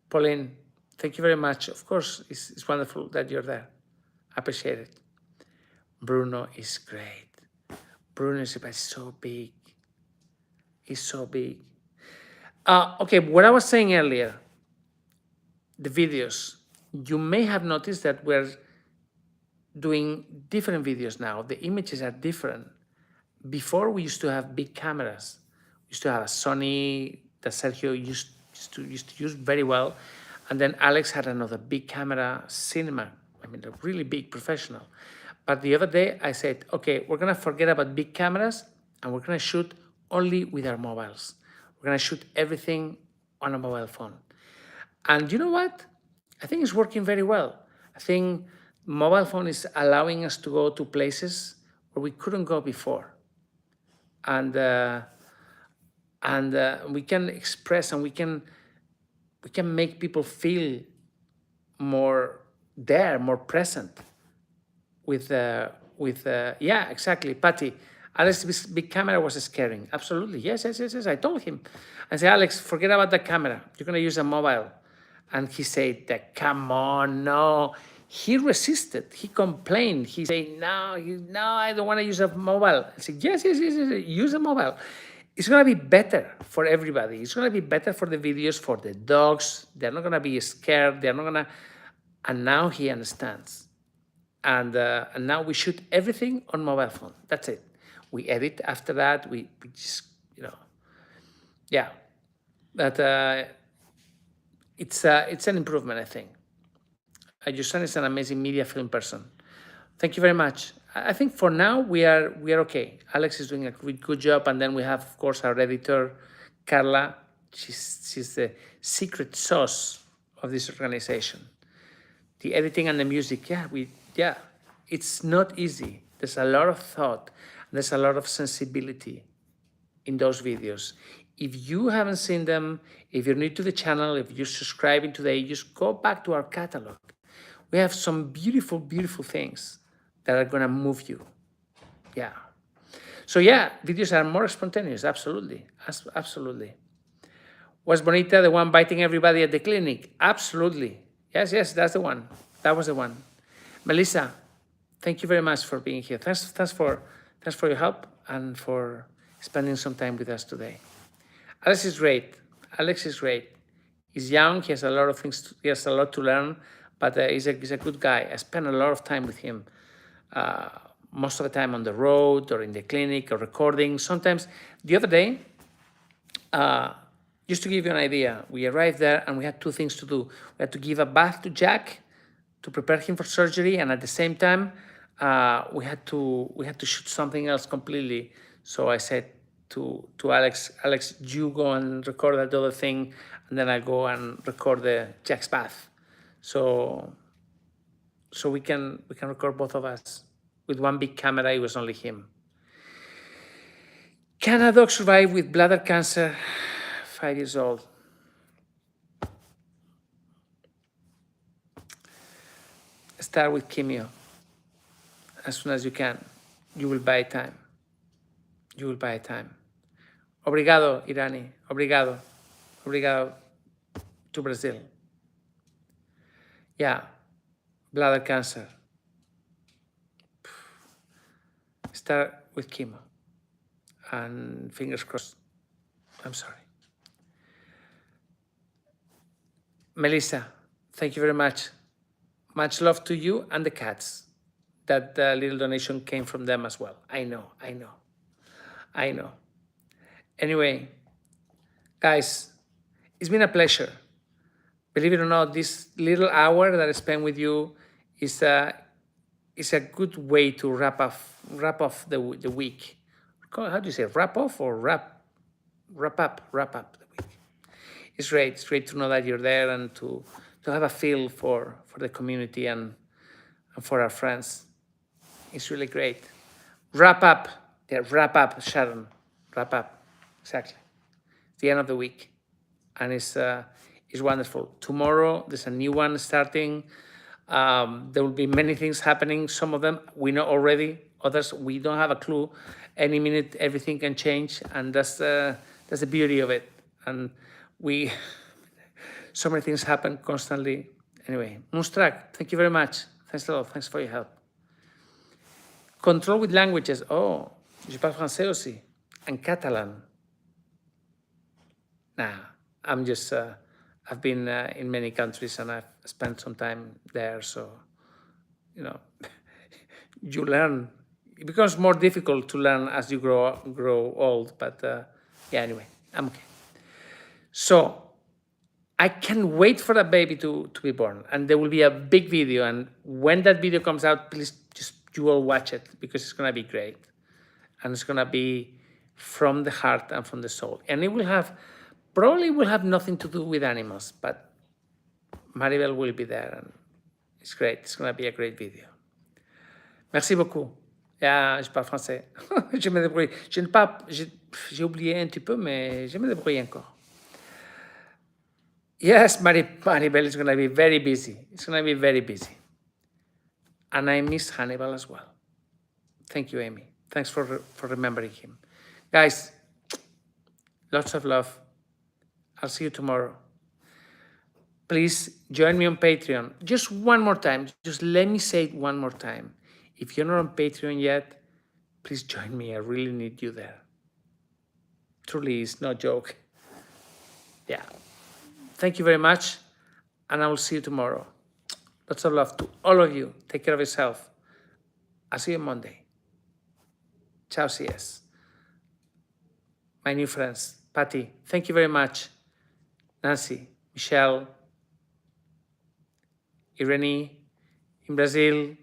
Pauline, thank you very much. Of course, it's wonderful that you're there. I appreciate it. Bruno is great. Bruno is so big. He's so big. Okay, what I was saying earlier, the videos, you may have noticed that we're doing different videos now. The images are different. Before, we used to have big cameras. We used to have a Sony that Sergio used to use very well. And then Alex had another big camera, cinema. I mean, a really big professional. But the other day I said, okay, we're going to forget about big cameras and we're going to shoot only with our mobiles. We're going to shoot everything on a mobile phone. And you know what? I think it's working very well. I think mobile phone is allowing us to go to places where we couldn't go before. And we can express and we can make people feel more there, more present with yeah, exactly, Patty. Alex's big camera was scaring. Absolutely, yes. I told him. I said, Alex, forget about the camera. You're going to use a mobile. And he said, come on, no. He resisted. He complained. He said, no, I don't want to use a mobile. I said, yes, use a mobile. It's going to be better for everybody. It's going to be better for the videos, for the dogs. They're not going to be scared. They're not going to... And now he understands. And now we shoot everything on mobile phone. That's it. We edit after that. We just, yeah. But it's an improvement, I think. Your son is an amazing media film person. Thank you very much. I think for now we are okay. Alex is doing a good job, and then we have, of course, our editor, Carla. She's the secret sauce of this organization. The editing and the music, yeah, it's not easy. There's a lot of thought. There's a lot of sensibility in those videos. If you haven't seen them, if you're new to the channel, if you're subscribing today, just go back to our catalog. We have some beautiful, beautiful things that are gonna move you. Yeah. So yeah, videos are more spontaneous, absolutely, absolutely. Was Bonita the one biting everybody at the clinic? Absolutely. Yes, that's the one. That was the one. Melissa, thank you very much for being here. Thanks for your help and for spending some time with us today. Alex is great. He's young. He has a lot of things. He has a lot to learn, but he's a good guy. I spend a lot of time with him. Most of the time on the road or in the clinic or recording. Sometimes, the other day, just to give you an idea, we arrived there and we had two things to do. We had to give a bath to Jack to prepare him for surgery, and at the same time, we had to shoot something else completely. So I said to Alex, you go and record that other thing, and then I go and record the Jack's bath. So we can record both of us with one big camera. It was only him. Can a dog survive with bladder cancer? 5 years old. Start with chemo as soon as you can. You will buy time. Obrigado, Irani. Obrigado to Brazil. Yeah, bladder cancer. Start with chemo. And fingers crossed. I'm sorry. Melissa, thank you very much. Much love to you and the cats. That little donation came from them as well. I know. Anyway, guys, it's been a pleasure. Believe it or not, this little hour that I spent with you is a good way to wrap off the week. How do you say, wrap off or wrap up the week? It's great to know that you're there and to have a feel for the community and for our friends. It's really great. Wrap up, Sharon. Wrap up, exactly. It's the end of the week, and it's wonderful. Tomorrow there's a new one starting. There will be many things happening. Some of them we know already. Others we don't have a clue. Any minute everything can change, and that's the beauty of it. And so many things happen constantly. Anyway, Mustrak, thank you very much. Thanks a lot. Thanks for your help. Control with languages. Oh, je parle français aussi. And Catalan. Nah, I'm just, I've been in many countries and I've spent some time there. So, you learn. It becomes more difficult to learn as you grow old. But yeah, anyway, I'm okay. So, I can't wait for that baby to be born. And there will be a big video. And when that video comes out, please you all watch it, because it's going to be great. And it's going to be from the heart and from the soul. And it will probably have nothing to do with animals, but Maribel will be there. And it's great. It's going to be a great video. Merci beaucoup. Je parle français. Je me débrouille. J'ai oublié un petit peu, mais je me débrouille encore. Yes, Maribel is going to be very busy. It's going to be very busy. And I miss Hannibal as well. Thank you, Amy. Thanks for remembering him. Guys, lots of love. I'll see you tomorrow. Please join me on Patreon. Just one more time. Just let me say it one more time. If you're not on Patreon yet, please join me. I really need you there. Truly, it's no joke. Yeah. Thank you very much, and I will see you tomorrow. Lots of love to all of you. Take care of yourself. I'll see you Monday. Ciao, CS. My new friends. Patty, thank you very much. Nancy, Michelle, Irene, in Brazil.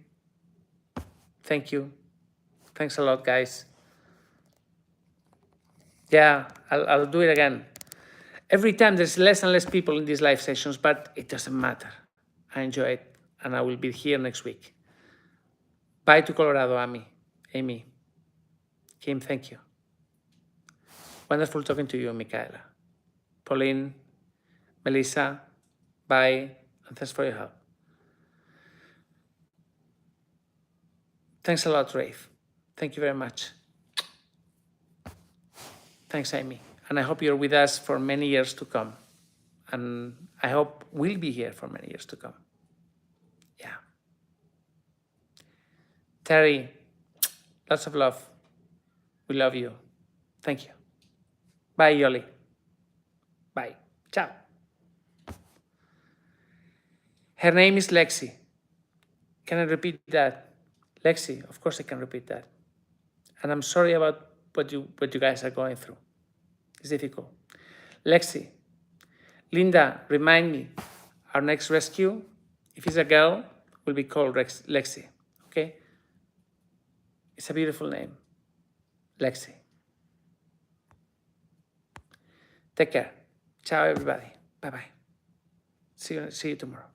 Thank you. Thanks a lot, guys. Yeah, I'll do it again. Every time there's less and less people in these live sessions, but it doesn't matter. I enjoy it, and I will be here next week. Bye to Colorado, Amy. Kim, thank you. Wonderful talking to you, Michaela. Pauline, Melissa, bye, and thanks for your help. Thanks a lot, Rafe. Thank you very much. Thanks, Amy. And I hope you're with us for many years to come. And I hope we'll be here for many years to come. Yeah. Terry, lots of love. We love you. Thank you. Bye, Yoli. Bye. Ciao. Her name is Lexi. Can I repeat that? Lexi, of course I can repeat that. And I'm sorry about what you guys are going through. It's difficult. Lexi, Linda, remind me, our next rescue, if it's a girl, will be called Lexi, okay? It's a beautiful name, Lexi. Take care. Ciao, everybody. Bye-bye. See you tomorrow.